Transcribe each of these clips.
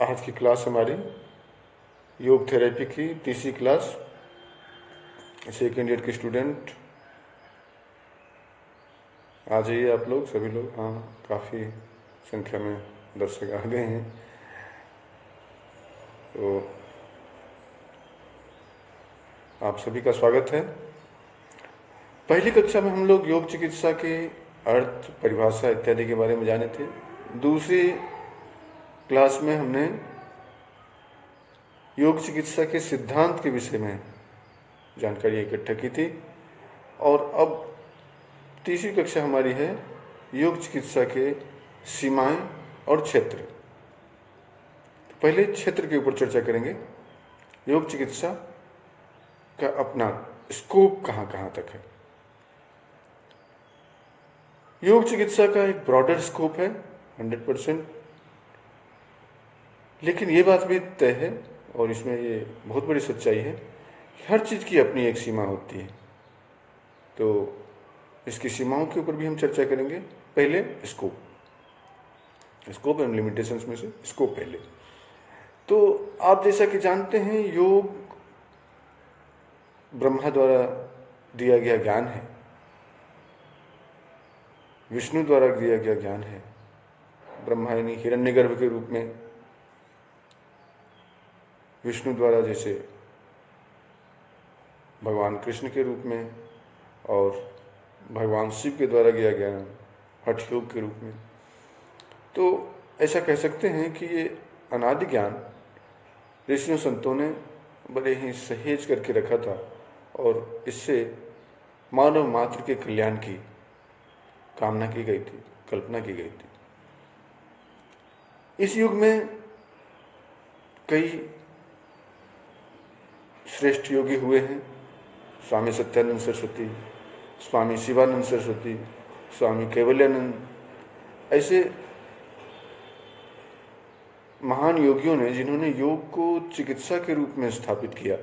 आज की क्लास हमारी योग थेरेपी की तीसरी क्लास। सेकेंड ईयर के स्टूडेंट आ जाइए आप लोग, सभी लोग। हाँ, काफ़ी संख्या में दर्शक आ गए हैं। तो आप सभी का स्वागत है। पहली कक्षा में हम लोग योग चिकित्सा के अर्थ, परिभाषा इत्यादि के बारे में जाने थे। दूसरी क्लास में हमने योग चिकित्सा के सिद्धांत के विषय में जानकारी इकट्ठा की थी। और अब तीसरी कक्षा हमारी है योग चिकित्सा के सीमाएं और क्षेत्र। तो पहले क्षेत्र के ऊपर चर्चा करेंगे। योग चिकित्सा का अपना स्कोप कहाँ कहाँ तक है। योग चिकित्सा का एक ब्रॉडर स्कोप है 100%, लेकिन ये बात भी तय है और इसमें ये बहुत बड़ी सच्चाई है कि हर चीज़ की अपनी एक सीमा होती है। तो इसकी सीमाओं के ऊपर भी हम चर्चा करेंगे। पहले स्कोप एंड लिमिटेशंस में से स्कोप पहले। तो आप जैसा कि जानते हैं, योग ब्रह्मा द्वारा दिया गया ज्ञान है, विष्णु द्वारा दिया गया ज्ञान है। ब्रह्मा यानी हिरण्यगर्भ के रूप में, विष्णु द्वारा जैसे भगवान कृष्ण के रूप में, और भगवान शिव के द्वारा दिया ज्ञान हठ योग के रूप में। तो ऐसा कह सकते हैं कि ये अनादि ज्ञान ऋषियों संतों ने बड़े ही सहेज करके रखा था और इससे मानव मात्र के कल्याण की कामना की गई थी, कल्पना की गई थी। इस युग में कई श्रेष्ठ योगी हुए हैं। स्वामी सत्यानंद सरस्वती, स्वामी शिवानंद सरस्वती, स्वामी केवल्यानंद, ऐसे महान योगियों ने जिन्होंने योग को चिकित्सा के रूप में स्थापित किया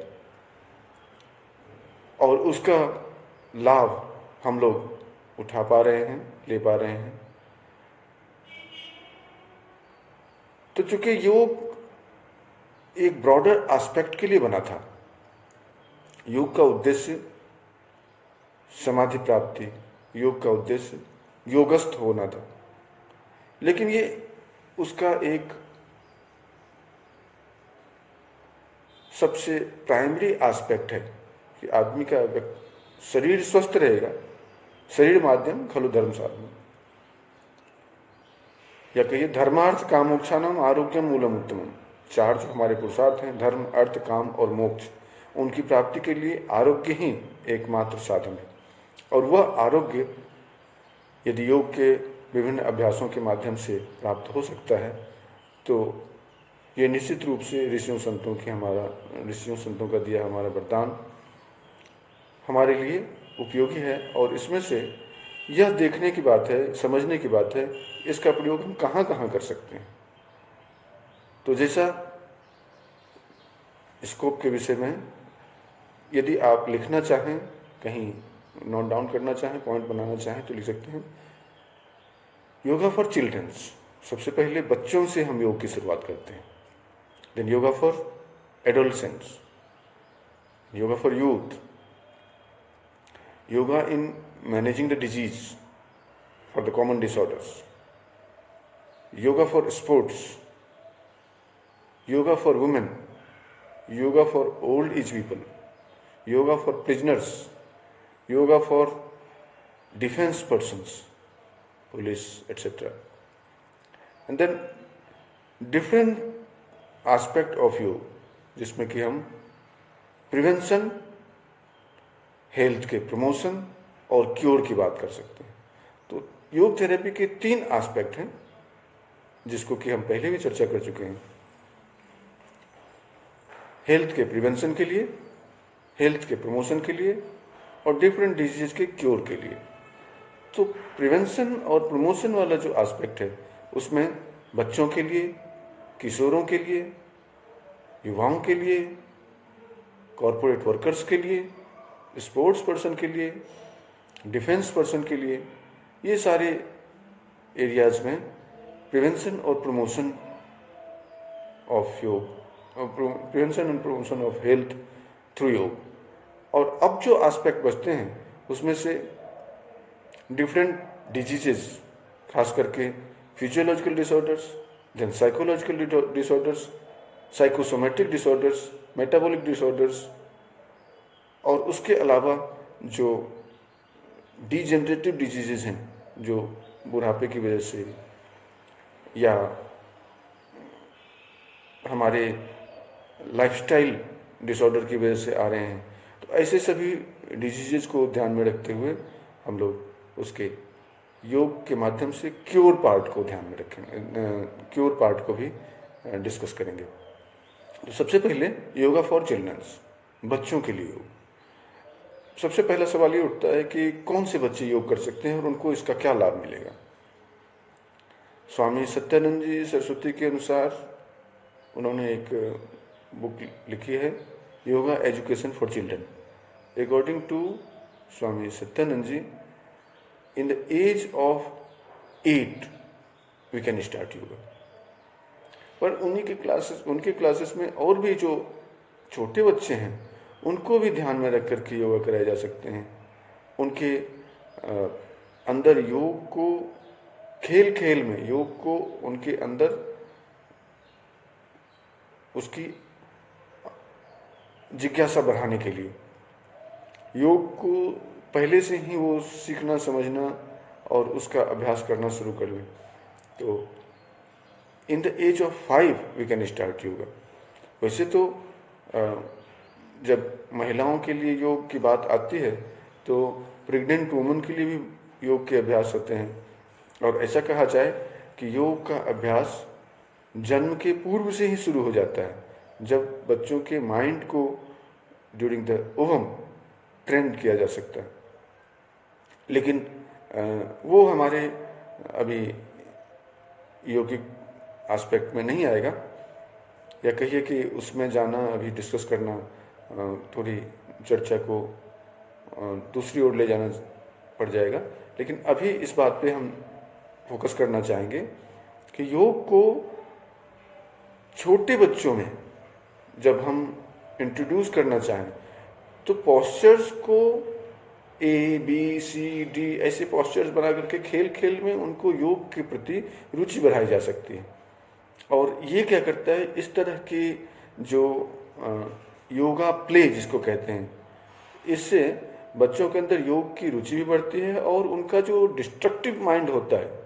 और उसका लाभ हम लोग उठा पा रहे हैं, ले पा रहे हैं। तो चूंकि योग एक ब्रॉडर एस्पेक्ट के लिए बना था, योग का उद्देश्य समाधि प्राप्ति, योग का उद्देश्य योगस्थ होना था, लेकिन ये उसका एक सबसे प्राइमरी एस्पेक्ट है कि आदमी का शरीर स्वस्थ रहेगा। शरीर माध्यम खलु धर्म साधन, या कहिए धर्मार्थ कामोक्षानम आरोग्यम मूलम उत्तमम। चार जो हमारे पुरुषार्थ हैं, धर्म, अर्थ, काम और मोक्ष, उनकी प्राप्ति के लिए आरोग्य ही एकमात्र साधन है। और वह आरोग्य यदि योग के विभिन्न अभ्यासों के माध्यम से प्राप्त हो सकता है तो ये निश्चित रूप से ऋषियों संतों का दिया हमारा वरदान हमारे लिए उपयोगी है। और इसमें से यह देखने की बात है, समझने की बात है, इसका प्रयोग हम कहाँ कहाँ कर सकते हैं। तो जैसा स्कोप के विषय में यदि आप लिखना चाहें, कहीं नोट डाउन करना चाहें, पॉइंट बनाना चाहें तो लिख सकते हैं। योगा फॉर चिल्ड्रंस, सबसे पहले बच्चों से हम योग की शुरुआत करते हैं। Then yoga for adolescents, yoga for youth, yoga in managing the disease for the common disorders, yoga for sports, yoga for women, yoga for old age people, yoga for prisoners, yoga for defense persons, police, etc. And then different aspect of yoga, जिसमें कि हम prevention, health के promotion और cure की बात कर सकते हैं। तो योग थेरेपी के 3 एस्पेक्ट हैं जिसको कि हम पहले भी चर्चा कर चुके हैं। हेल्थ के प्रिवेंशन के लिए, हेल्थ के प्रमोशन के लिए और डिफरेंट डिजीज के क्योर के लिए। तो प्रिवेंशन और प्रमोशन वाला जो एस्पेक्ट है उसमें बच्चों के लिए, किशोरों के लिए, युवाओं के लिए, कॉरपोरेट वर्कर्स के लिए, स्पोर्ट्स पर्सन के लिए, डिफेंस पर्सन के लिए, ये सारे एरियाज में प्रिवेंशन और प्रमोशन ऑफ योग, prevention and promotion of health through योग। और अब जो एस्पेक्ट बचते हैं उसमें से डिफरेंट डिजीजेस, खास करके physiological disorders, then psychological disorders, psychosomatic disorders, metabolic disorders, और उसके अलावा जो डीजेनरेटिव डिजीजेस हैं जो बुढ़ापे की वजह से या हमारे लाइफस्टाइल डिसऑर्डर की वजह से आ रहे हैं, तो ऐसे सभी डिजीजेस को ध्यान में रखते हुए हम लोग उसके योग के माध्यम से क्योर पार्ट को ध्यान में रखेंगे, क्योर पार्ट को भी डिस्कस करेंगे। तो सबसे पहले योगा फॉर चिल्ड्रंस, बच्चों के लिए योग। सबसे पहला सवाल ये उठता है कि कौन से बच्चे योग कर सकते हैं और उनको इसका क्या लाभ मिलेगा। स्वामी सत्यानंद जी सरस्वती के अनुसार उन्होंने एक बुक लिखी है, yoga education for children. According to Swami Satyananda ji, in the age of 8 we can start yoga. पर उनके क्लासेस में और भी जो छोटे बच्चे हैं उनको भी ध्यान में रख कर के योगा कराए जा सकते हैं। उनके अंदर योग को खेल खेल में, योग को उनके अंदर उसकी जिज्ञासा बढ़ाने के लिए, योग को पहले से ही वो सीखना समझना और उसका अभ्यास करना शुरू कर लें। तो in the age of 5 we can start yoga. वैसे तो जब महिलाओं के लिए योग की बात आती है तो प्रेग्नेंट वुमन के लिए भी योग के अभ्यास होते हैं, और ऐसा कहा जाए कि योग का अभ्यास जन्म के पूर्व से ही शुरू हो जाता है, जब बच्चों के माइंड को ड्यूरिंग द ओवम ट्रेन किया जा सकता है। लेकिन वो हमारे अभी यौगिक एस्पेक्ट में नहीं आएगा, या कहिए कि उसमें जाना, अभी डिस्कस करना, थोड़ी चर्चा को दूसरी ओर ले जाना पड़ जाएगा। लेकिन अभी इस बात पे हम फोकस करना चाहेंगे कि योग को छोटे बच्चों में जब हम इंट्रोड्यूस करना चाहें तो पॉस्चर्स को ABCD ऐसे पॉस्चर्स बना करके खेल खेल में उनको योग के प्रति रुचि बढ़ाई जा सकती है। और ये क्या करता है, इस तरह की जो योगा प्ले जिसको कहते हैं, इससे बच्चों के अंदर योग की रुचि भी बढ़ती है और उनका जो डिस्ट्रक्टिव माइंड होता है,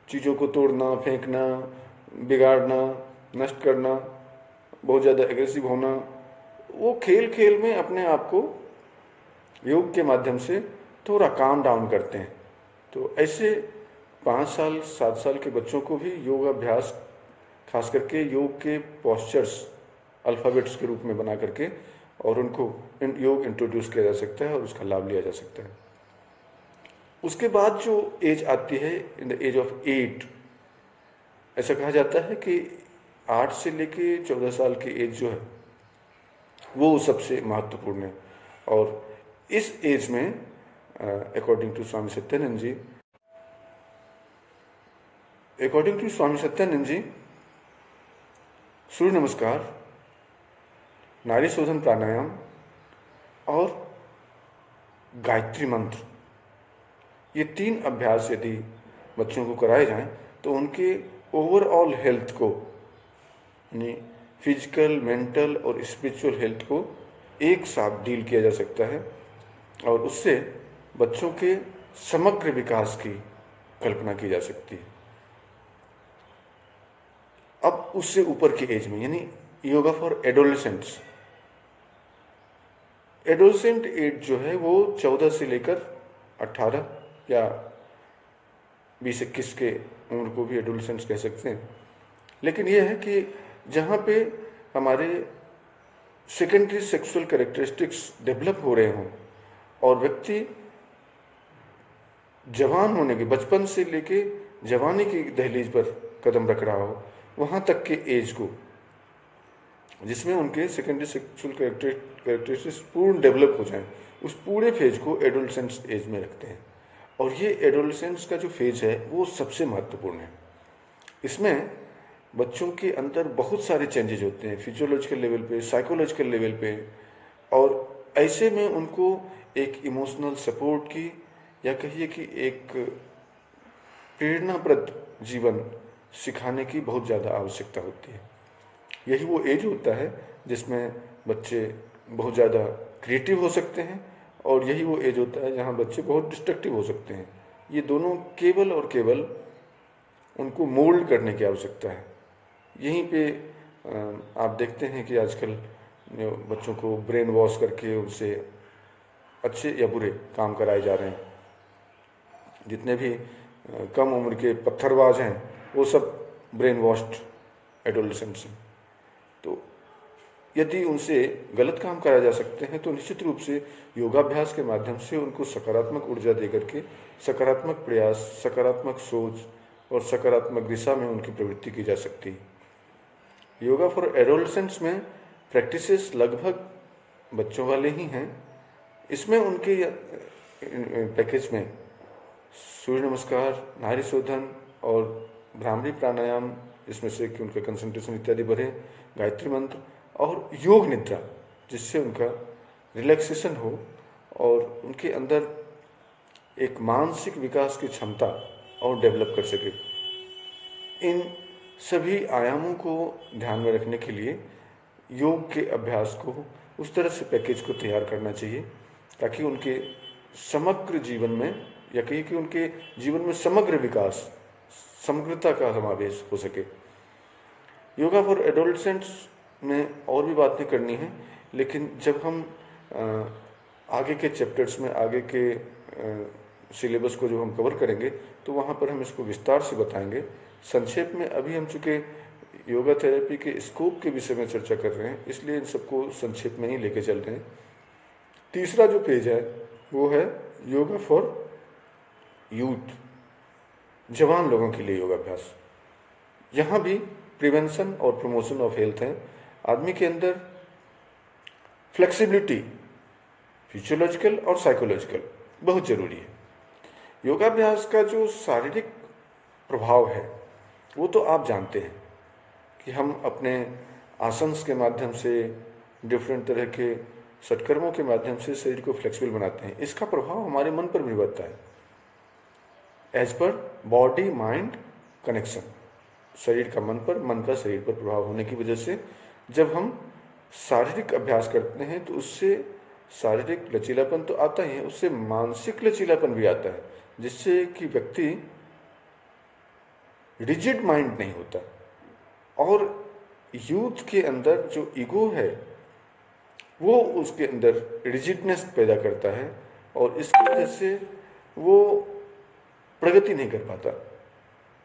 चीज़ों को तोड़ना, फेंकना, बिगाड़ना, नष्ट करना, बहुत ज़्यादा एग्रेसिव होना, वो खेल खेल में अपने आप को योग के माध्यम से थोड़ा काम डाउन करते हैं। तो ऐसे 5 साल 7 साल के बच्चों को भी योग अभ्यास, खास करके योग के पॉस्चर्स अल्फ़ाबेट्स के रूप में बना करके और उनको योग इंट्रोड्यूस किया जा सकता है और उसका लाभ लिया जा सकता है। उसके बाद जो एज आती है, इन द एज ऑफ 8, ऐसा कहा जाता है कि 8 से लेके 14 साल की एज जो है वो सबसे महत्वपूर्ण है। और इस एज में अकॉर्डिंग टू स्वामी सत्यानंद जी, सूर्य नमस्कार, नारी शोधन प्राणायाम और गायत्री मंत्र, ये 3 अभ्यास यदि बच्चों को कराए जाएं तो उनके ओवरऑल हेल्थ को, यानी फिजिकल, मेंटल और स्पिरिचुअल हेल्थ को एक साथ डील किया जा सकता है और उससे बच्चों के समग्र विकास की कल्पना की जा सकती है। अब उससे ऊपर की एज में, यानी yoga for adolescents, adolescent age जो है वो 14 से लेकर 18 या 20-21 के उम्र को भी एडोलेसेंट्स कह सकते हैं। लेकिन यह है कि जहाँ पे हमारे सेकेंडरी सेक्सुअल कैरेक्टरिस्टिक्स डेवलप हो रहे हों और व्यक्ति जवान होने के, बचपन से लेके जवानी की दहलीज पर कदम रख रहा हो, वहाँ तक के एज को, जिसमें उनके सेकेंडरी सेक्सुअल कैरेक्टरिस्टिक्स पूर्ण डेवलप हो जाएं, उस पूरे फेज को एडोलेसेंस एज में रखते हैं। और ये एडोलेसेंस का जो फेज है वो सबसे महत्वपूर्ण है। इसमें बच्चों के अंदर बहुत सारे चेंजेज होते हैं, फिजियोलॉजिकल लेवल पे, साइकोलॉजिकल लेवल पे, और ऐसे में उनको एक इमोशनल सपोर्ट की, या कहिए कि एक प्रेरणाप्रद जीवन सिखाने की बहुत ज़्यादा आवश्यकता होती है। यही वो एज होता है जिसमें बच्चे बहुत ज़्यादा क्रिएटिव हो सकते हैं, और यही वो एज होता है जहाँ बच्चे बहुत डिस्ट्रक्टिव हो सकते हैं। ये दोनों केवल और केवल उनको मोल्ड करने की आवश्यकता है। यहीं पे आप देखते हैं कि आजकल बच्चों को ब्रेन वॉश करके उनसे अच्छे या बुरे काम कराए जा रहे हैं। जितने भी कम उम्र के पत्थरबाज हैं वो सब ब्रेन वॉश्ड एडोलसेंट्स हैं। तो यदि उनसे गलत काम कराए जा सकते हैं तो निश्चित रूप से योगाभ्यास के माध्यम से उनको सकारात्मक ऊर्जा दे करके सकारात्मक प्रयास, सकारात्मक सोच और सकारात्मक दिशा में उनकी प्रवृत्ति की जा सकती है। योगा फॉर एडोलसेंट्स में प्रैक्टिसेस लगभग बच्चों वाले ही हैं। इसमें उनके पैकेज में सूर्य नमस्कार, नाड़ी शोधन और भ्रामरी प्राणायाम, इसमें से कि उनका कंसंट्रेशन इत्यादि बढ़े, गायत्री मंत्र और योग निद्रा, जिससे उनका रिलैक्सेशन हो और उनके अंदर एक मानसिक विकास की क्षमता और डेवलप कर सके। इन सभी आयामों को ध्यान में रखने के लिए योग के अभ्यास को उस तरह से पैकेज को तैयार करना चाहिए ताकि उनके समग्र जीवन में, या कहिए कि उनके जीवन में समग्र विकास, समग्रता का समावेश हो सके। योगा फॉर एडोलसेंट्स में और भी बातें करनी है, लेकिन जब हम आगे के चैप्टर्स में, आगे के सिलेबस को जो हम कवर करेंगे तो वहाँ पर हम इसको विस्तार से बताएंगे। संक्षेप में अभी हम चूँकि योगा थेरेपी के स्कोप के विषय में चर्चा कर रहे हैं, इसलिए इन सबको संक्षेप में ही लेके चल रहे हैं। तीसरा जो पेज है वो है योगा फॉर यूथ, जवान लोगों के लिए योगाभ्यास। यहाँ भी प्रिवेंशन और प्रमोशन ऑफ हेल्थ है। आदमी के अंदर फ्लेक्सिबिलिटी, फिजियोलॉजिकल और साइकोलॉजिकल, बहुत जरूरी है। योगाभ्यास का जो शारीरिक प्रभाव है वो तो आप जानते हैं कि हम अपने आसन्स के माध्यम से, डिफरेंट तरह के सत्कर्मों के माध्यम से शरीर को फ्लेक्सिबल बनाते हैं। इसका प्रभाव हमारे मन पर भी पड़ता है। As per body mind connection, शरीर का मन पर, मन का शरीर पर प्रभाव होने की वजह से जब हम शारीरिक अभ्यास करते हैं तो उससे शारीरिक लचीलापन तो आता ही है, उससे मानसिक लचीलापन भी आता है, जिससे कि व्यक्ति रिजिड माइंड नहीं होता। और यूथ के अंदर जो ईगो है वो उसके अंदर रिजिडनेस पैदा करता है और इसकी वजह से वो प्रगति नहीं कर पाता।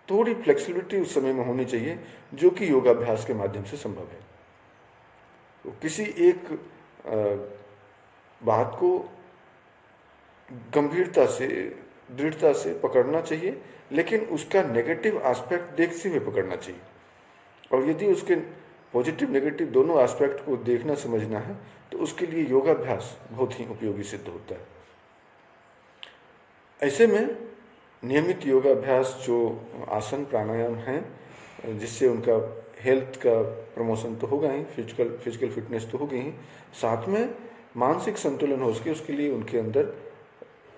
थोड़ी फ्लेक्सिबिलिटी उस समय में होनी चाहिए जो कि योगाभ्यास के माध्यम से संभव है। तो किसी एक बात को गंभीरता से, दृढ़ता से पकड़ना चाहिए, लेकिन उसका नेगेटिव एस्पेक्ट देखते हुए पकड़ना चाहिए। और यदि उसके पॉजिटिव नेगेटिव दोनों एस्पेक्ट को देखना समझना है तो उसके लिए योगाभ्यास बहुत ही उपयोगी सिद्ध होता है। ऐसे में नियमित योगाभ्यास जो आसन प्राणायाम हैं, जिससे उनका हेल्थ का प्रमोशन तो होगा ही, फिजिकल फिटनेस तो होगी ही, साथ में मानसिक संतुलन हो सके उसके लिए उनके अंदर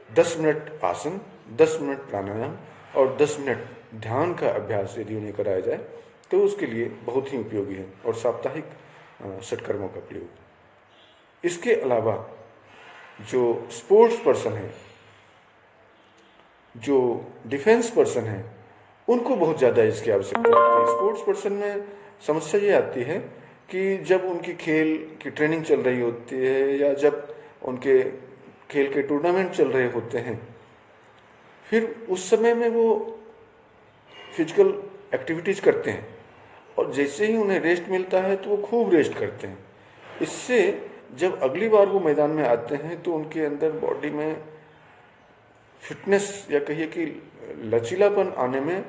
10 मिनट आसन, 10 मिनट प्राणायाम और 10 मिनट ध्यान का अभ्यास यदि उन्हें कराया जाए तो उसके लिए बहुत ही उपयोगी है। और साप्ताहिक सत्कर्मों का प्रयोग। इसके अलावा जो स्पोर्ट्स पर्सन है, जो डिफेंस पर्सन है, उनको बहुत ज़्यादा इसकी आवश्यकता होती है। स्पोर्ट्स पर्सन में समस्या ये आती है कि जब उनकी खेल की ट्रेनिंग चल रही होती है या जब उनके खेल के टूर्नामेंट चल रहे होते हैं, फिर उस समय में वो फिजिकल एक्टिविटीज़ करते हैं और जैसे ही उन्हें रेस्ट मिलता है तो वो खूब रेस्ट करते हैं। इससे जब अगली बार वो मैदान में आते हैं तो उनके अंदर बॉडी में फिटनेस या कहिए कि लचीलापन आने में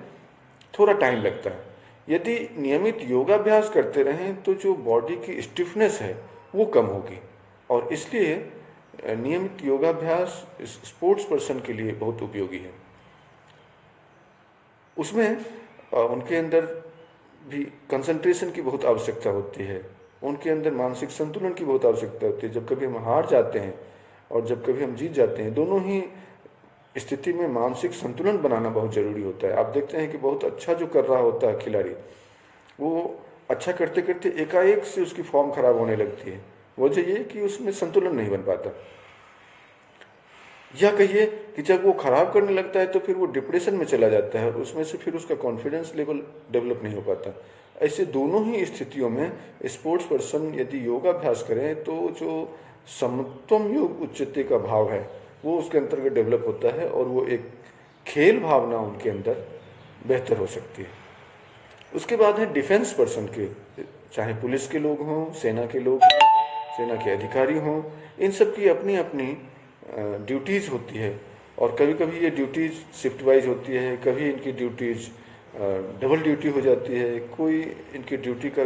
थोड़ा टाइम लगता है। यदि नियमित योगाभ्यास करते रहें तो जो बॉडी की स्टिफनेस है वो कम होगी और इसलिए नियमित योगाभ्यास स्पोर्ट्स पर्सन के लिए बहुत उपयोगी है। उसमें उनके अंदर भी कंसंट्रेशन की बहुत आवश्यकता होती है, उनके अंदर मानसिक संतुलन की बहुत आवश्यकता होती है। जब कभी हम हार जाते हैं और जब कभी हम जीत जाते हैं, दोनों ही स्थिति में मानसिक संतुलन बनाना बहुत जरूरी होता है। आप देखते हैं कि बहुत अच्छा जो कर रहा होता है खिलाड़ी, वो अच्छा करते करते एकाएक से उसकी फॉर्म खराब होने लगती है। वजह ये कि उसमें संतुलन नहीं बन पाता, या कहिए कि जब वो खराब करने लगता है तो फिर वो डिप्रेशन में चला जाता है और उसमें से फिर उसका कॉन्फिडेंस लेवल डेवलप नहीं हो पाता। ऐसे दोनों ही स्थितियों में स्पोर्ट्स पर्सन यदि योगाभ्यास करें तो जो समत्वम योग उच्चते का भाव है वो उसके अंतर्गत डेवलप होता है और वो एक खेल भावना उनके अंदर बेहतर हो सकती है। उसके बाद है डिफेंस पर्सन के, चाहे पुलिस के लोग हों, सेना के लोग हों, सेना के अधिकारी हों, इन सब की अपनी अपनी ड्यूटीज़ होती है और कभी कभी ये ड्यूटीज़ शिफ्ट वाइज होती है, कभी इनकी ड्यूटीज़ डबल ड्यूटी हो जाती है, कोई इनकी ड्यूटी का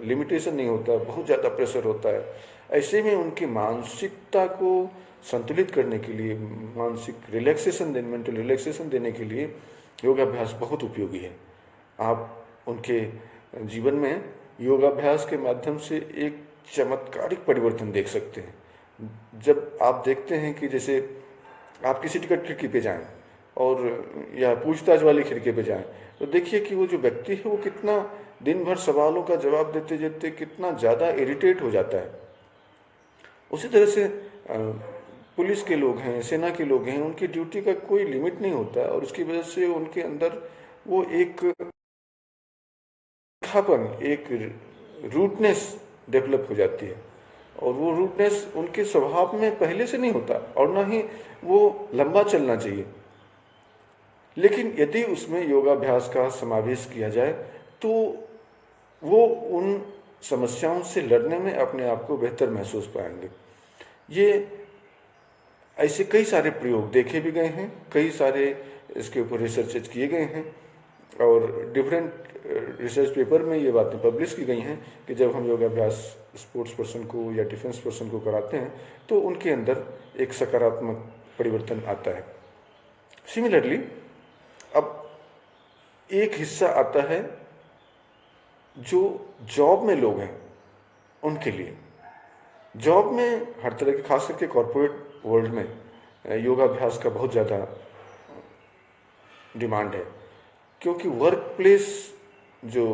लिमिटेशन नहीं होता, बहुत ज़्यादा प्रेशर होता है। ऐसे में उनकी मानसिकता को संतुलित करने के लिए, मानसिक रिलैक्सेशन देने, मेंटल रिलैक्सेशन देने के लिए योगाभ्यास बहुत उपयोगी है। आप उनके जीवन में योगाभ्यास के माध्यम से एक चमत्कारिक परिवर्तन देख सकते हैं। जब आप देखते हैं कि जैसे आप किसी टिकट खिड़की पे जाएं और या पूछताछ वाली खिड़की पे जाएं, तो देखिए कि वो जो व्यक्ति है वो कितना दिन भर सवालों का जवाब देते देते कितना ज़्यादा इरिटेट हो जाता है। उसी तरह से पुलिस के लोग हैं, सेना के लोग हैं, उनकी ड्यूटी का कोई लिमिट नहीं होता और उसकी वजह से उनके अंदर वो एक खापन, एक रूटनेस डेवलप हो जाती है और वो रूटनेस उनके स्वभाव में पहले से नहीं होता और ना ही वो लंबा चलना चाहिए। लेकिन यदि उसमें योगाभ्यास का समावेश किया जाए तो वो उन समस्याओं से लड़ने में अपने आप को बेहतर महसूस पाएंगे। ये ऐसे कई सारे प्रयोग देखे भी गए हैं, कई सारे इसके ऊपर रिसर्चेज किए गए हैं और डिफरेंट रिसर्च पेपर में ये बातें पब्लिश की गई हैं कि जब हम योगाभ्यास स्पोर्ट्स पर्सन को या डिफेंस पर्सन को कराते हैं तो उनके अंदर एक सकारात्मक परिवर्तन आता है। सिमिलरली अब एक हिस्सा आता है जो जॉब में लोग हैं उनके लिए। जॉब में हर तरह के, खास करके कॉरपोरेट वर्ल्ड में योगाभ्यास का बहुत ज़्यादा डिमांड है, क्योंकि वर्क प्लेस जो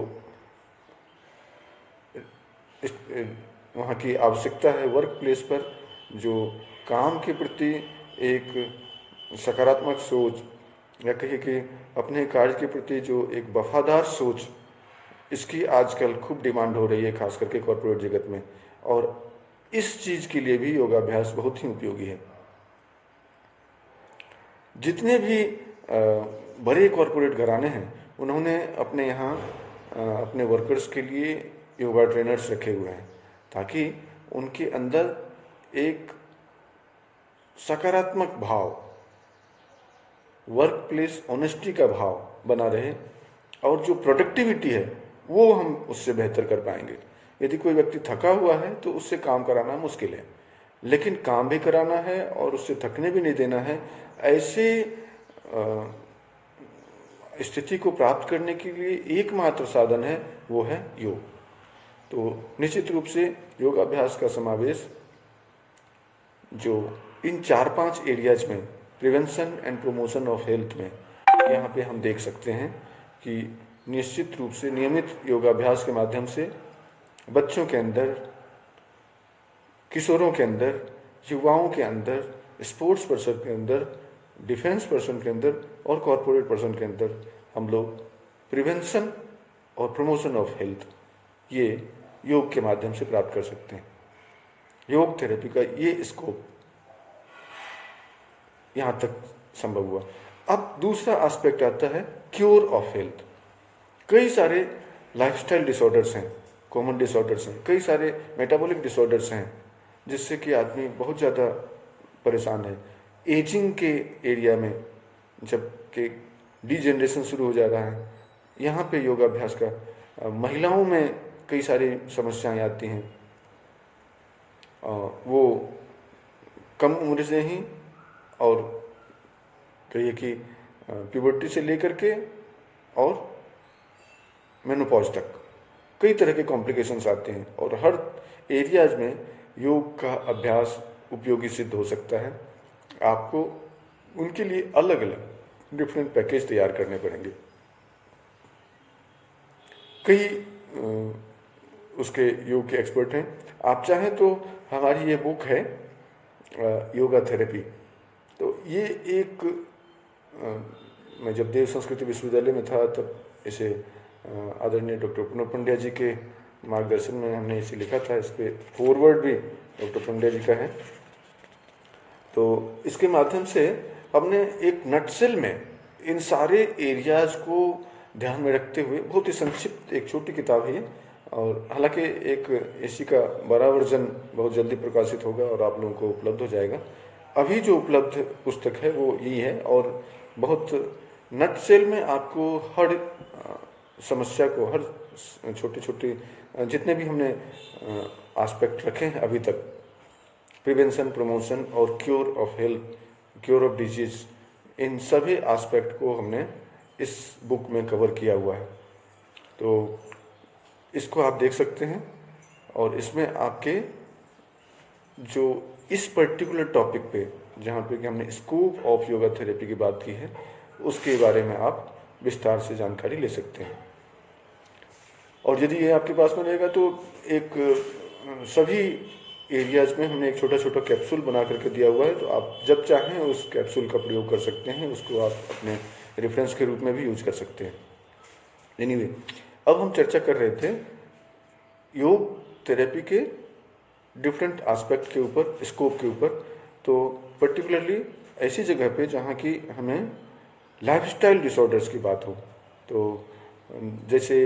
वहाँ की आवश्यकता है, वर्क प्लेस पर जो काम के प्रति एक सकारात्मक सोच या कहिए कि अपने कार्य के प्रति जो एक वफादार सोच, इसकी आजकल खूब डिमांड हो रही है, खास करके कॉरपोरेट जगत में। और इस चीज़ के लिए भी योगाभ्यास बहुत ही उपयोगी है। जितने भी बड़े कॉरपोरेट घराने हैं उन्होंने अपने यहाँ अपने वर्कर्स के लिए योगा ट्रेनर्स रखे हुए हैं ताकि उनके अंदर एक सकारात्मक भाव, वर्क प्लेस ऑनेस्टी का भाव बना रहे और जो प्रोडक्टिविटी है वो हम उससे बेहतर कर पाएंगे। यदि कोई व्यक्ति थका हुआ है तो उससे काम कराना मुश्किल है, लेकिन काम भी कराना है और उससे थकने भी नहीं देना है। ऐसे स्थिति को प्राप्त करने के लिए एकमात्र साधन है, वो है योग। तो निश्चित रूप से योगाभ्यास का समावेश जो इन 4-5 एरियाज में, prevention and promotion of health में, यहाँ पे हम देख सकते हैं कि निश्चित रूप से नियमित योगाभ्यास के माध्यम से बच्चों के अंदर, किशोरों के अंदर, युवाओं के अंदर, स्पोर्ट्स पर्सन के अंदर, डिफेंस पर्सन के अंदर और कॉरपोरेट पर्सन के अंदर हम लोग प्रिवेंशन और प्रमोशन ऑफ हेल्थ ये योग के माध्यम से प्राप्त कर सकते हैं। योग थेरेपी का ये स्कोप यहाँ तक संभव हुआ। अब दूसरा एस्पेक्ट आता है क्योर ऑफ हेल्थ। कई सारे लाइफस्टाइल डिसऑर्डर्स हैं, कॉमन डिसऑर्डर्स हैं, कई सारे मेटाबॉलिक डिसऑर्डर्स हैं जिससे कि आदमी बहुत ज़्यादा परेशान है। एजिंग के एरिया में जब कि डीजेनरेशन शुरू हो जा रहा है, यहाँ पे योगाभ्यास का महिलाओं में कई सारी समस्याएं आती हैं। वो कम उम्र से ही और कहिए कि प्यूबर्टी से लेकर के और मेनोपॉज तक कई तरह के कॉम्प्लिकेशंस आते हैं और हर एरियाज में योग का अभ्यास उपयोगी सिद्ध हो सकता है। आपको उनके लिए अलग अलग डिफरेंट पैकेज तैयार करने पड़ेंगे। कई उसके योग के एक्सपर्ट हैं। आप चाहें तो हमारी ये बुक है योगा थेरेपी, तो ये एक मैं जब देव संस्कृति विश्वविद्यालय में था तब इसे आदरणीय डॉक्टर पुनव पंड्या जी के मार्गदर्शन में हमने इसे लिखा था। इस पे फॉरवर्ड भी डॉक्टर पंड्या जी का है। तो इसके माध्यम से हमने एक नटसेल में इन सारे एरियाज को ध्यान में रखते हुए बहुत ही संक्षिप्त एक छोटी किताब है और हालांकि एक इसी का बड़ा वर्जन बहुत जल्दी प्रकाशित होगा और आप लोगों को उपलब्ध हो जाएगा। अभी जो उपलब्ध पुस्तक है वो यही है और बहुत नटसेल में आपको हर समस्या को, हर छोटे छोटे जितने भी हमने एस्पेक्ट रखे हैं अभी तक, प्रिवेंशन, प्रमोशन और cure of health, cure of disease, इन सभी एस्पेक्ट को हमने इस बुक में कवर किया हुआ है। तो इसको आप देख सकते हैं और इसमें आपके जो इस पर्टिकुलर टॉपिक पे जहाँ पे कि हमने स्कोप ऑफ योगा थेरेपी की बात की है उसके बारे में आप विस्तार से जानकारी ले सकते हैं। और यदि ये आपके पास में रहेगा तो एक सभी एरियाज में हमने एक छोटा छोटा कैप्सूल बना करके दिया हुआ है, तो आप जब चाहें उस कैप्सूल का प्रयोग कर सकते हैं। उसको आप अपने रेफरेंस के रूप में भी यूज कर सकते हैं। एनीवे, अब हम चर्चा कर रहे थे योग थेरेपी के डिफरेंट एस्पेक्ट के ऊपर, स्कोप के ऊपर। तो पर्टिकुलरली ऐसी जगह पे जहाँ की हमें लाइफस्टाइल डिसऑर्डर्स की बात हो, तो जैसे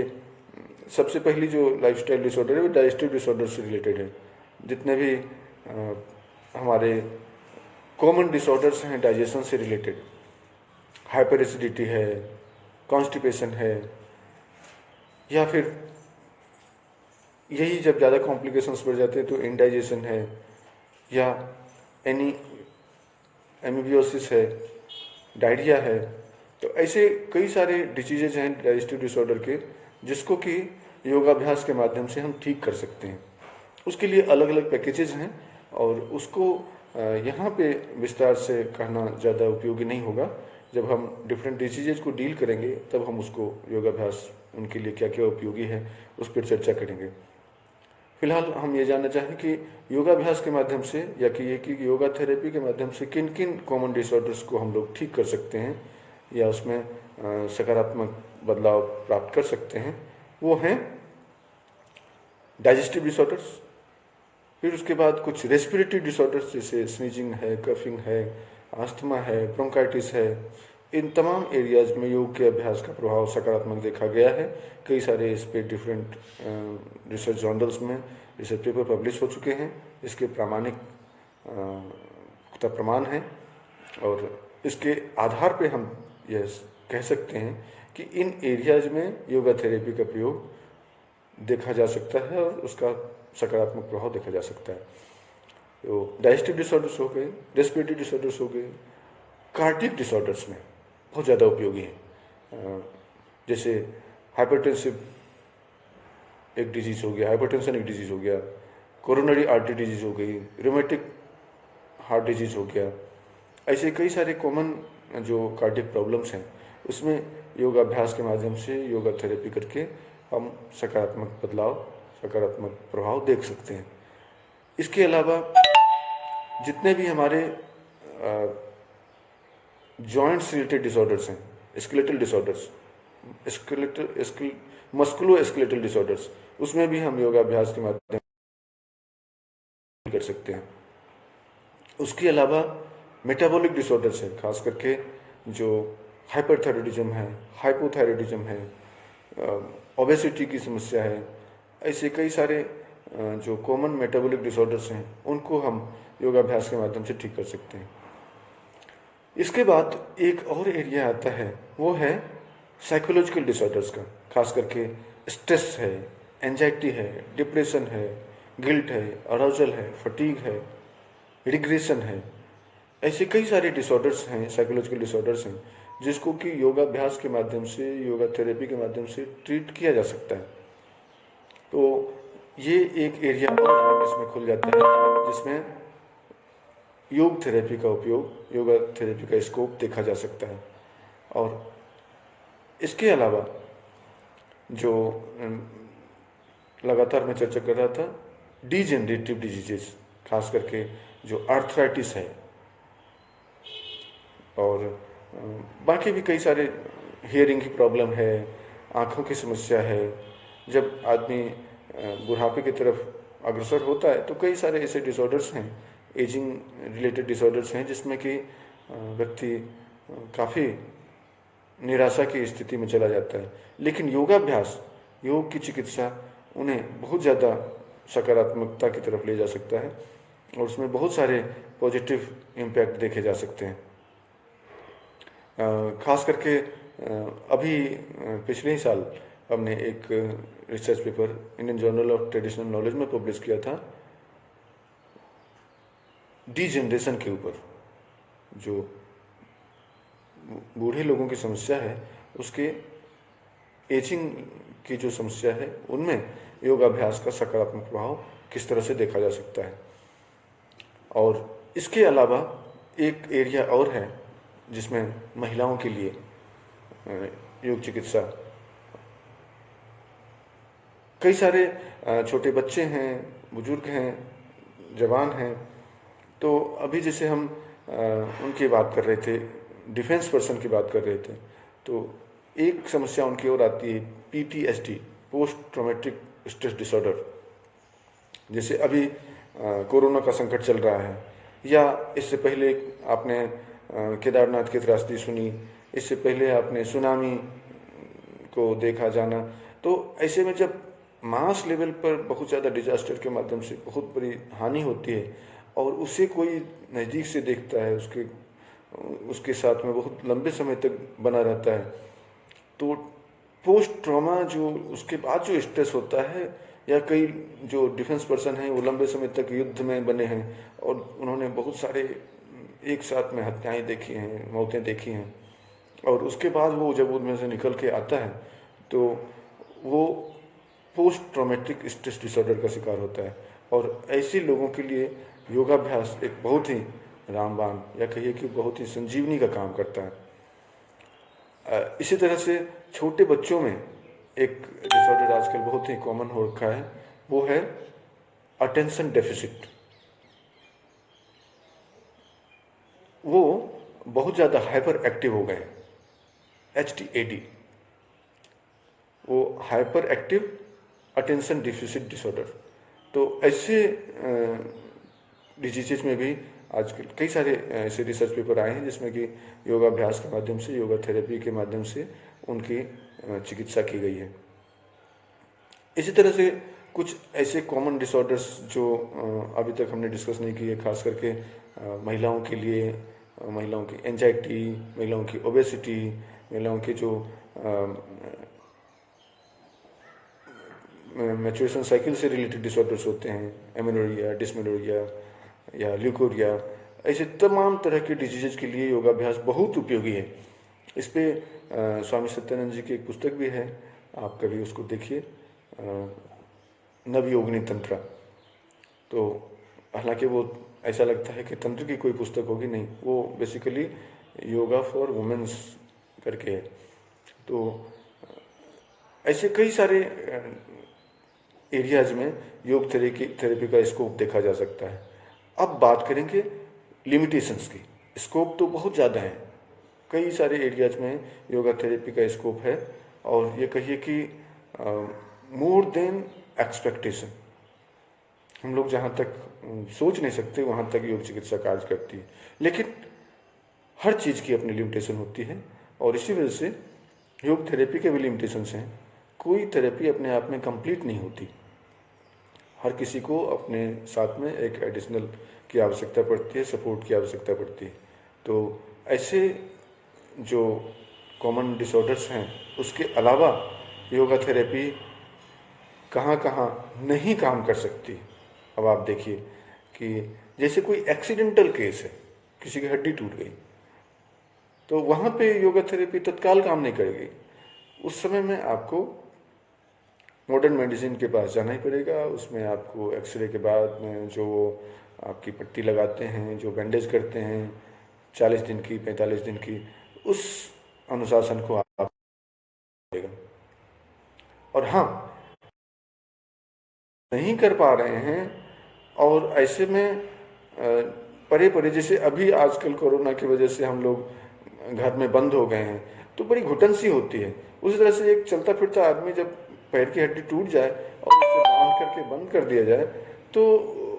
सबसे पहली जो लाइफस्टाइल डिसऑर्डर है वो डाइजेस्टिव डिसऑर्डर से रिलेटेड है। जितने भी हमारे कॉमन डिसऑर्डर्स हैं डाइजेशन से रिलेटेड, हाइपर एसिडिटी है, कॉन्स्टिपेशन है, या फिर यही जब ज़्यादा कॉम्प्लिकेशंस बढ़ जाते हैं तो इंडाइजेशन है, या एनी एमीबियोसिस है, डायरिया है। तो ऐसे कई सारे डिजीजेज हैं डाइजेस्टिव डिसऑर्डर के जिसको कि योगाभ्यास के माध्यम से हम ठीक कर सकते हैं। उसके लिए अलग अलग पैकेजेस हैं और उसको यहाँ पे विस्तार से कहना ज़्यादा उपयोगी नहीं होगा। जब हम डिफरेंट डिजीजेज को डील करेंगे तब हम उसको योगाभ्यास उनके लिए क्या क्या उपयोगी है उस पर चर्चा करेंगे। फिलहाल हम ये जानना चाहें कि योगाभ्यास के माध्यम से या कि ये कि योगा थेरेपी के माध्यम से किन किन कॉमन डिसऑर्डर्स को हम लोग ठीक कर सकते हैं या उसमें सकारात्मक बदलाव प्राप्त कर सकते हैं। वो हैं डाइजेस्टिव डिसऑर्डर्स, फिर उसके बाद कुछ रेस्पिरेटरी डिसऑर्डर्स जैसे स्नीजिंग है, कफिंग है, आस्थमा है, ब्रोंकाइटिस है। इन तमाम एरियाज में योग के अभ्यास का प्रभाव सकारात्मक देखा गया है। कई सारे इस पे डिफरेंट रिसर्च जर्नल्स में रिसर्च पेपर पब्लिश हो चुके हैं। इसके प्रामाणिक पुख्ता प्रमाण हैं और इसके आधार पे हम यह कह सकते हैं कि इन एरियाज में योगा थेरेपी का प्रयोग देखा जा सकता है और उसका सकारात्मक प्रभाव देखा जा सकता है। तो डाइजेस्टिव डिसऑर्डर्स हो गए, रेस्पिरेटरी डिसऑर्डर्स हो गए, कार्डियक डिसऑर्डर्स में बहुत ज़्यादा उपयोगी हैं। जैसे हाइपरटेंसिव एक डिजीज़ हो गया, हाइपरटेंशन एक डिजीज़ हो गया, कोरोनरी आर्टरी डिजीज़ हो गई, रूमेटिक हार्ट डिजीज़ हो गया। ऐसे कई सारे कॉमन जो कार्डियक प्रॉब्लम्स हैं उसमें योगाभ्यास के माध्यम से योगा थेरेपी करके हम सकारात्मक बदलाव, सकारात्मक प्रभाव देख सकते हैं। इसके अलावा जितने भी हमारे जॉइंट्स रिलेटेड डिसऑर्डर्स हैं, स्केलेटल डिसऑर्डर्स, मस्कुलो स्केलेटल डिसऑर्डर्स, उसमें भी हम योगाभ्यास के माध्यम कर सकते हैं। उसके अलावा मेटाबॉलिक डिसऑर्डर्स है, खास करके जो हाइपरथायरॉयडिज्म है, हाइपोथायरॉयडिज्म है, ओबेसिटी की समस्या है। ऐसे कई सारे जो कॉमन मेटाबॉलिक डिसऑर्डर्स हैं उनको हम योगाभ्यास के माध्यम से ठीक कर सकते हैं। इसके बाद एक और एरिया आता है, वो है साइकोलॉजिकल डिसऑर्डर्स का। खास करके स्ट्रेस है, एंजाइटी है, डिप्रेशन है, गिल्ट है, अराउजल है, फटीग है, रिग्रेशन है। ऐसे कई सारे डिसऑर्डर्स हैं, साइकोलॉजिकल डिसऑर्डर्स हैं जिसको कि योगाभ्यास के माध्यम से, योगा थेरेपी के माध्यम से ट्रीट किया जा सकता है। तो ये एक एरिया और इसमें खुल जाता है जिसमें योग थेरेपी का उपयोग, योगा थेरेपी का स्कोप देखा जा सकता है। और इसके अलावा जो लगातार मैं चर्चा कर रहा था, डीजेनरेटिव डिजीजेस, खास करके जो आर्थराइटिस है और बाकी भी कई सारे, हियरिंग की प्रॉब्लम है, आँखों की समस्या है। जब आदमी बुढ़ापे की तरफ अग्रसर होता है तो कई सारे ऐसे डिसऑर्डर्स हैं, एजिंग रिलेटेड डिसऑर्डर्स हैं, जिसमें कि व्यक्ति काफ़ी निराशा की स्थिति में चला जाता है। लेकिन योगाभ्यास, योग की चिकित्सा उन्हें बहुत ज़्यादा सकारात्मकता की तरफ ले जा सकता है और उसमें बहुत सारे पॉजिटिव इम्पैक्ट देखे जा सकते हैं। खास करके अभी पिछले ही साल हमने एक research paper Indian journal of traditional knowledge में पब्लिश किया था डीजनरेशन के ऊपर। जो बूढ़े लोगों की समस्या है, उसके एजिंग की जो समस्या है, उनमें योगाभ्यास का सकारात्मक प्रभाव किस तरह से देखा जा सकता है। और इसके अलावा एक एरिया और है जिसमें महिलाओं के लिए योग चिकित्सा, कई सारे छोटे बच्चे हैं, बुजुर्ग हैं, जवान हैं। तो अभी जैसे हम उनकी बात कर रहे थे, डिफेंस पर्सन की बात कर रहे थे, तो एक समस्या उनकी ओर आती है PTSD, post traumatic stress disorder. जैसे अभी कोरोना का संकट चल रहा है, या इससे पहले आपने केदारनाथ की त्रासदी सुनी, इससे पहले आपने सुनामी को देखा जाना। तो ऐसे में जब मास लेवल पर बहुत ज़्यादा डिजास्टर के माध्यम से बहुत बड़ी हानि होती है और उसे कोई नज़दीक से देखता है, उसके साथ में बहुत लंबे समय तक बना रहता है, तो पोस्ट ट्रॉमा जो उसके बाद जो स्ट्रेस होता है, या कई जो डिफेंस पर्सन हैं वो लंबे समय तक युद्ध में बने हैं और उन्होंने बहुत सारे एक साथ में हत्याएं देखी हैं, मौतें देखी हैं, और उसके बाद वो जब उनमें से निकल के आता है तो वो पोस्ट ट्रॉमेटिक स्ट्रेस डिसऑर्डर का शिकार होता है। और ऐसे लोगों के लिए योगाभ्यास एक बहुत ही रामबाण, या कहिए कि बहुत ही संजीवनी का काम करता है। इसी तरह से छोटे बच्चों में एक डिसऑर्डर आजकल बहुत ही कॉमन हो रखा है, वो है अटेंशन डेफिसिट। वो बहुत ज़्यादा हाइपर एक्टिव हो गए, HTAD, वो hyper active attention deficit disorder. तो ऐसे डिजीजेज में भी आजकल कई सारे ऐसे रिसर्च पेपर आए हैं जिसमें कि योगाभ्यास के माध्यम से, योगा थेरेपी के माध्यम से उनकी चिकित्सा की गई है। इसी तरह से कुछ ऐसे कॉमन डिसऑर्डर्स जो अभी तक हमने डिस्कस नहीं किए, खास करके महिलाओं के लिए, महिलाओं की एंजाइटी, महिलाओं की ओबेसिटी, महिलाओं के जो मैच्योरेशन साइकिल से रिलेटेड डिसऑर्डर्स होते हैं, एमेनोरिया, डिस्मेनोरिया या ल्यूकोरिया, ऐसे तमाम तरह के डिजीजेज के लिए योगाभ्यास बहुत उपयोगी है। इस पे स्वामी सत्यानंद जी की एक पुस्तक भी है, आप कभी उसको देखिए, नवयोगिनी तंत्र। तो हालांकि वो ऐसा लगता है कि तंत्र की कोई पुस्तक होगी, नहीं, वो बेसिकली योगा फॉर वुमेन्स करके है। तो ऐसे कई सारे एरियाज में योग थेरेपी का स्कोप देखा जा सकता है। अब बात करेंगे लिमिटेशंस की। स्कोप तो बहुत ज़्यादा है, कई सारे एरियाज में योगा थेरेपी का स्कोप है, और ये कहिए कि मोर देन एक्सपेक्टेशन। हम लोग जहाँ तक सोच नहीं सकते वहाँ तक योग चिकित्सा कार्य करती है, लेकिन हर चीज़ की अपनी लिमिटेशन होती है, और इसी वजह से योग थेरेपी के भी लिमिटेशंस हैं। कोई थेरेपी अपने आप में कंप्लीट नहीं होती, हर किसी को अपने साथ में एक एडिशनल की आवश्यकता पड़ती है, सपोर्ट की आवश्यकता पड़ती है। तो ऐसे जो कॉमन डिसऑर्डर्स हैं, उसके अलावा योगा थेरेपी कहाँ कहाँ नहीं काम कर सकती। अब आप देखिए कि जैसे कोई एक्सीडेंटल केस है, किसी की हड्डी टूट गई, तो वहाँ पे योगा थेरेपी तत्काल काम नहीं करेगी। उस समय में आपको मॉडर्न मेडिसिन के पास जाना ही पड़ेगा। उसमें आपको एक्सरे के बाद में जो आपकी पट्टी लगाते हैं, जो बैंडेज करते हैं 40 दिन की, 45 दिन की, उस अनुशासन को आप देगा। और हाँ, नहीं कर पा रहे हैं और ऐसे में परे परे, जैसे अभी आजकल कोरोना की वजह से हम लोग घर में बंद हो गए हैं, तो बड़ी घुटन सी होती है। उसी तरह से एक चलता फिरता आदमी जब पैर की हड्डी टूट जाए और उसे बांध करके बंद कर दिया जाए तो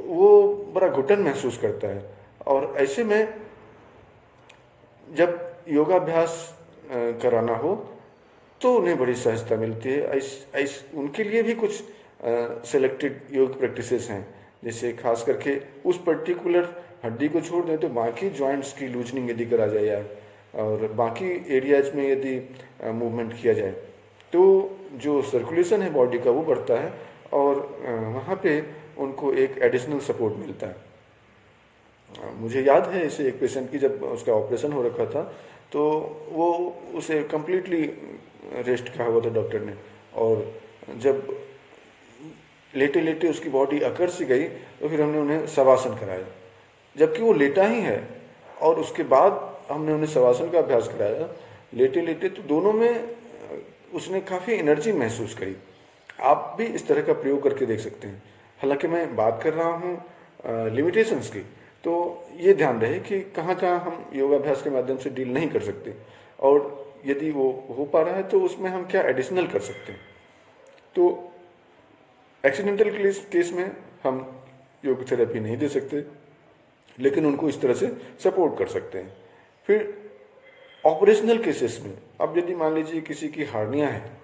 वो बड़ा घुटन महसूस करता है। और ऐसे में जब योगाभ्यास कराना हो तो उन्हें बड़ी सहजता मिलती है। उनके लिए भी कुछ सेलेक्टेड योग प्रैक्टिसेस हैं, जैसे खास करके उस पर्टिकुलर हड्डी को छोड़ दें तो बाकी जॉइंट्स की लूजनिंग यदि करा जाए और बाकी एरियाज में यदि मूवमेंट किया जाए तो जो सर्कुलेशन है बॉडी का वो बढ़ता है और वहाँ पे उनको एक एडिशनल सपोर्ट मिलता है। मुझे याद है ऐसे एक पेशेंट की, जब उसका ऑपरेशन हो रखा था तो वो उसे कम्प्लीटली रेस्ट कहा हुआ था डॉक्टर ने, और जब लेटे लेटे उसकी बॉडी अकड़ सी गई तो फिर हमने उन्हें शवासन कराया, जबकि वो लेटा ही है और उसके बाद हमने उन्हें शवासन का अभ्यास कराया लेटे लेटे, तो दोनों में उसने काफ़ी एनर्जी महसूस करी। आप भी इस तरह का प्रयोग करके देख सकते हैं। हालांकि मैं बात कर रहा हूँ लिमिटेशंस की, तो ये ध्यान रहे कि कहाँ कहाँ हम योगाभ्यास के माध्यम से डील नहीं कर सकते और यदि वो हो पा रहा है तो उसमें हम क्या एडिशनल कर सकते हैं। तो एक्सीडेंटल केस में हम योग थेरेपी नहीं दे सकते, लेकिन उनको इस तरह से सपोर्ट कर सकते हैं। फिर ऑपरेशनल केसेस में, अब यदि मान लीजिए किसी की हार्निया है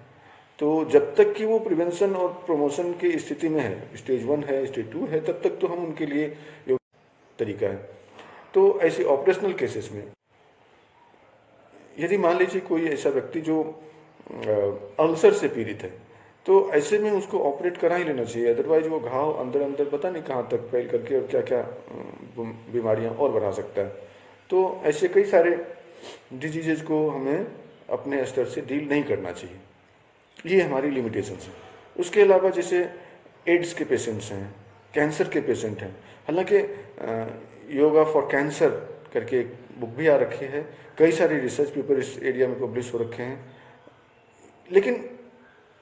तो जब तक कि वो प्रिवेंशन और प्रमोशन की स्थिति में है, स्टेज 1 है, स्टेज 2 है, तब तक तो हम उनके लिए योग तरीका है। तो ऐसे ऑपरेशनल केसेस में यदि मान लीजिए कोई ऐसा व्यक्ति जो अल्सर से पीड़ित है तो ऐसे में उसको ऑपरेट करा ही लेना चाहिए, अदरवाइज वो घाव अंदर अंदर पता नहीं कहाँ तक फैल करके और क्या क्या बीमारियां और बढ़ा सकता है। तो ऐसे कई सारे डिजीजेज को हमें अपने स्तर से डील नहीं करना चाहिए, ये हमारी लिमिटेशंस हैं। उसके अलावा जैसे एड्स के पेशेंट्स हैं, कैंसर के पेशेंट हैं, हालांकि योगा फॉर कैंसर करके एक बुक भी आ रखी है, कई सारे रिसर्च पेपर इस एरिया में पब्लिश हो रखे हैं, लेकिन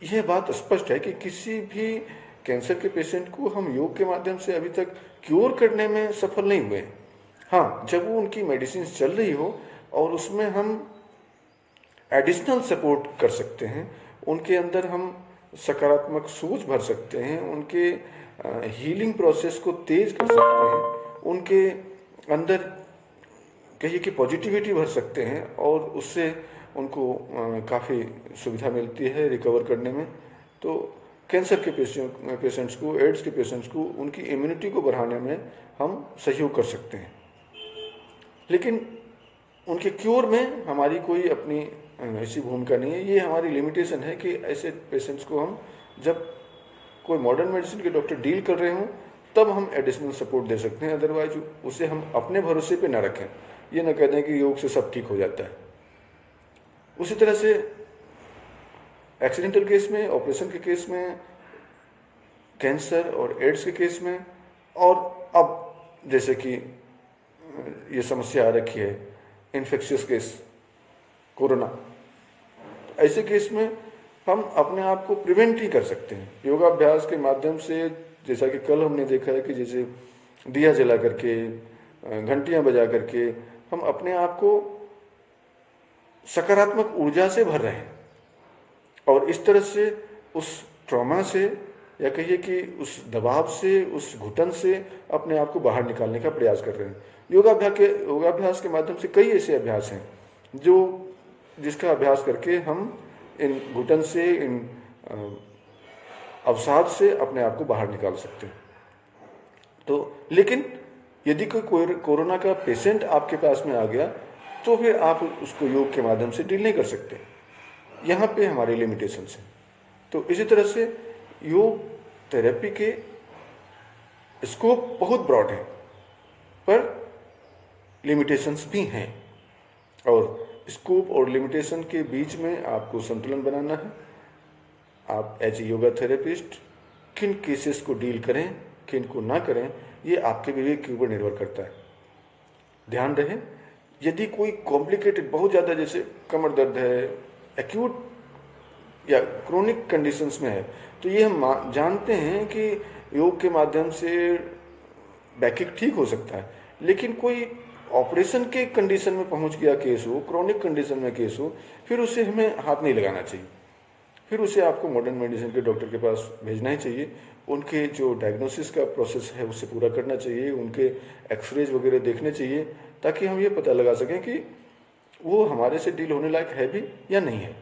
यह बात स्पष्ट है कि किसी भी कैंसर के पेशेंट को हम योग के माध्यम से अभी तक क्योर करने में सफल नहीं हुए। हाँ, जब वो उनकी मेडिसिन चल रही हो और उसमें हम एडिशनल सपोर्ट कर सकते हैं, उनके अंदर हम सकारात्मक सोच भर सकते हैं, उनके हीलिंग प्रोसेस को तेज कर सकते हैं, उनके अंदर कहिए कि पॉजिटिविटी भर सकते हैं और उससे उनको काफ़ी सुविधा मिलती है रिकवर करने में। तो कैंसर के पेशेंट्स को, एड्स के पेशेंट्स को, उनकी इम्यूनिटी को बढ़ाने में हम सहयोग कर सकते हैं, लेकिन उनके क्योर में हमारी कोई अपनी ऐसी भूमिका नहीं है। ये हमारी लिमिटेशन है कि ऐसे पेशेंट्स को हम जब कोई मॉडर्न मेडिसिन के डॉक्टर डील कर रहे हों तब हम एडिशनल सपोर्ट दे सकते हैं, अदरवाइज उसे हम अपने भरोसे पे ना रखें, ये ना कह दें कि योग से सब ठीक हो जाता है। उसी तरह से एक्सीडेंटल केस में, ऑपरेशन के केस में, कैंसर और एड्स के केस में, और अब जैसे कि ये समस्या आ रखी है इन्फेक्शियस केस, कोरोना, ऐसे केस में हम अपने आप को प्रिवेंट ही कर सकते हैं योगाभ्यास के माध्यम से। जैसा कि कल हमने देखा है कि जैसे दिया जला करके, घंटियां बजा करके हम अपने आप को सकारात्मक ऊर्जा से भर रहे हैं और इस तरह से उस ट्रॉमा से, या कहिए कि उस दबाव से, उस घुटन से अपने आप को बाहर निकालने का प्रयास कर रहे हैं। योगाभ्यास के माध्यम से कई ऐसे अभ्यास हैं जिसका अभ्यास करके हम इन घुटन से, इन अवसाद से अपने आप को बाहर निकाल सकते हैं। तो लेकिन यदि कोई कोरोना का पेशेंट आपके पास में आ गया तो फिर आप उसको योग के माध्यम से डील नहीं कर सकते, यहाँ पे हमारी लिमिटेशंस हैं। तो इसी तरह से योग थेरेपी के स्कोप बहुत ब्रॉड है पर लिमिटेशंस भी हैं, और स्कोप और लिमिटेशन के बीच में आपको संतुलन बनाना है। आप एज ए योगा थेरेपिस्ट किन केसेस को डील करें, किन को ना करें, ये आपके विवेक के ऊपर निर्भर करता है। ध्यान रहे, यदि कोई कॉम्प्लिकेटेड बहुत ज़्यादा जैसे कमर दर्द है, एक्यूट या क्रोनिक कंडीशंस में है, तो ये हम जानते हैं कि योग के माध्यम से बैकिक ठीक हो सकता है। लेकिन कोई ऑपरेशन के कंडीशन में पहुंच गया केस हो, क्रोनिक कंडीशन में केस हो, फिर उसे हमें हाथ नहीं लगाना चाहिए। फिर उसे आपको मॉडर्न मेडिसिन के डॉक्टर के पास भेजना ही चाहिए। उनके जो डायग्नोसिस का प्रोसेस है उसे पूरा करना चाहिए, उनके एक्सरेज वगैरह देखने चाहिए, ताकि हम ये पता लगा सकें कि वो हमारे से डील होने लायक है भी या नहीं है।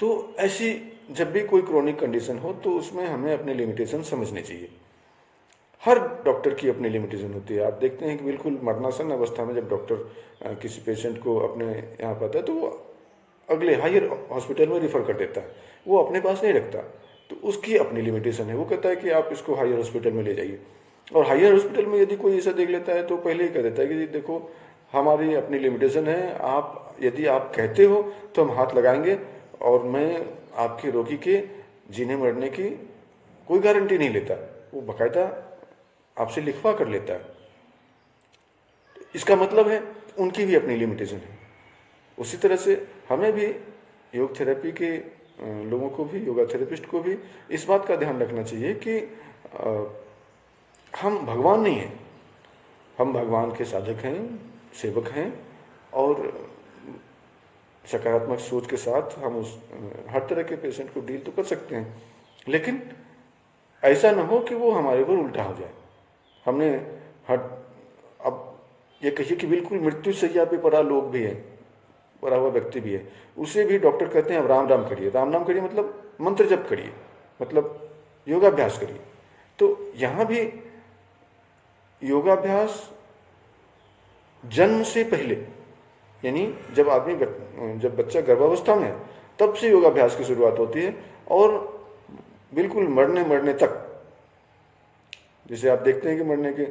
तो ऐसी जब भी कोई क्रोनिक कंडीशन हो तो उसमें हमें अपने लिमिटेशन समझने चाहिए। हर डॉक्टर की अपनी लिमिटेशन होती है। आप देखते हैं कि बिल्कुल मरणासन अवस्था में जब डॉक्टर किसी पेशेंट को अपने यहाँ पर आता है तो वो अगले हायर हॉस्पिटल में रिफ़र कर देता है, वो अपने पास नहीं रखता। तो उसकी अपनी लिमिटेशन है, वो कहता है कि आप इसको हायर हॉस्पिटल में ले जाइए। और हायर हॉस्पिटल में यदि कोई ऐसा देख लेता है तो पहले ही कह देता है कि देखो हमारी अपनी लिमिटेशन है, आप यदि आप कहते हो तो हम हाथ लगाएंगे, और मैं आपके रोगी के जीने मरने की कोई गारंटी नहीं लेता। वो बाकायदा आपसे लिखवा कर लेता है। इसका मतलब है उनकी भी अपनी लिमिटेशन है। उसी तरह से हमें भी योग थेरेपी के लोगों को भी, योगा थेरेपिस्ट को भी इस बात का ध्यान रखना चाहिए कि हम भगवान नहीं हैं, हम भगवान के साधक हैं, सेवक हैं, और सकारात्मक सोच के साथ हम हर तरह के पेशेंट को डील तो कर सकते हैं, लेकिन ऐसा ना हो कि वो हमारे ऊपर उल्टा हो जाए। हमने अब ये कहिए कि बिल्कुल मृत्यु सैया पे पड़ा लोग भी है, पड़ा हुआ व्यक्ति भी है, उसे भी डॉक्टर कहते हैं अब राम राम करिए। राम राम करिए मतलब मंत्र जप करिए, मतलब योगाभ्यास करिए। तो यहाँ भी योगाभ्यास जन्म से पहले, यानी जब बच्चा गर्भावस्था में है तब से योगाभ्यास की शुरुआत होती है, और बिल्कुल मरने तक। जैसे आप देखते हैं कि मरने के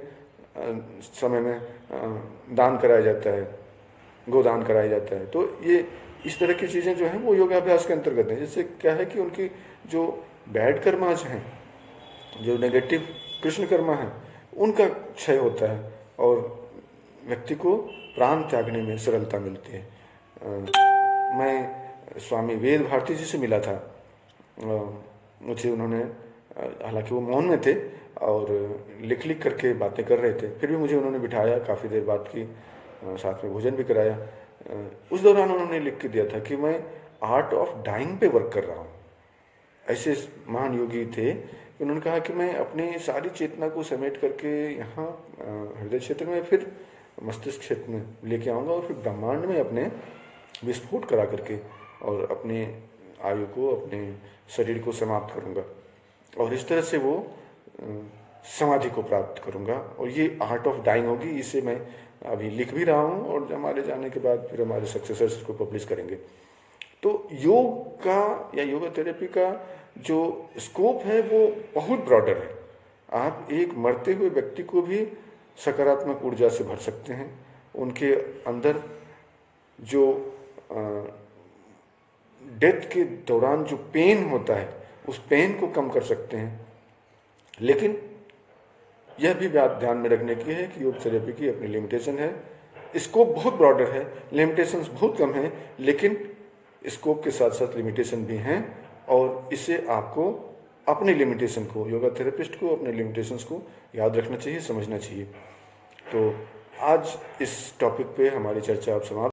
समय में दान कराया जाता है, गोदान कराया जाता है। तो ये इस तरह की चीज़ें जो हैं वो योगाभ्यास के अंतर्गत हैं। जिससे क्या है कि उनकी जो बैड कर्माज हैं, जो नेगेटिव कृष्ण कर्मा हैं, उनका क्षय होता है और व्यक्ति को प्राण त्यागने में सरलता मिलती है। मैं स्वामी वेद भारती जी से मिला था। मुझे उन्होंने, हालांकि वो मौन में थे और लिख करके बातें कर रहे थे, फिर भी मुझे उन्होंने बिठाया, काफ़ी देर बात की, साथ में भोजन भी कराया। उस दौरान उन्होंने लिख के दिया था कि मैं आर्ट ऑफ डाइंग पे वर्क कर रहा हूँ। ऐसे महान योगी थे कि उन्होंने कहा कि मैं अपनी सारी चेतना को समेट करके यहाँ हृदय क्षेत्र में, फिर मस्तिष्क क्षेत्र में लेके आऊँगा, और फिर ब्रह्मांड में अपने विस्फोट करा करके और अपने आयु को, अपने शरीर को समाप्त करूँगा, और इस तरह से वो समाधि को प्राप्त करूँगा। और ये आर्ट ऑफ डाइंग होगी। इसे मैं अभी लिख भी रहा हूँ, और हमारे जाने के बाद फिर हमारे सक्सेसर्स इसको पब्लिश करेंगे। तो योग का या योगा थेरेपी का जो स्कोप है वो बहुत ब्रॉडर है। आप एक मरते हुए व्यक्ति को भी सकारात्मक ऊर्जा से भर सकते हैं। उनके अंदर जो डेथ के दौरान जो पेन होता है, उस पेन को कम कर सकते हैं। लेकिन यह भी बात ध्यान में रखने की है कि योग थेरेपी की अपनी लिमिटेशन है। स्कोप बहुत ब्रॉडर है, लिमिटेशंस बहुत कम है, लेकिन स्कोप के साथ साथ लिमिटेशन भी हैं, और इससे आपको अपने लिमिटेशन को, योगा थेरेपिस्ट को अपने लिमिटेशंस को याद रखना चाहिए, समझना चाहिए। तो आज इस टॉपिक पे हमारी चर्चा आप समाप्त।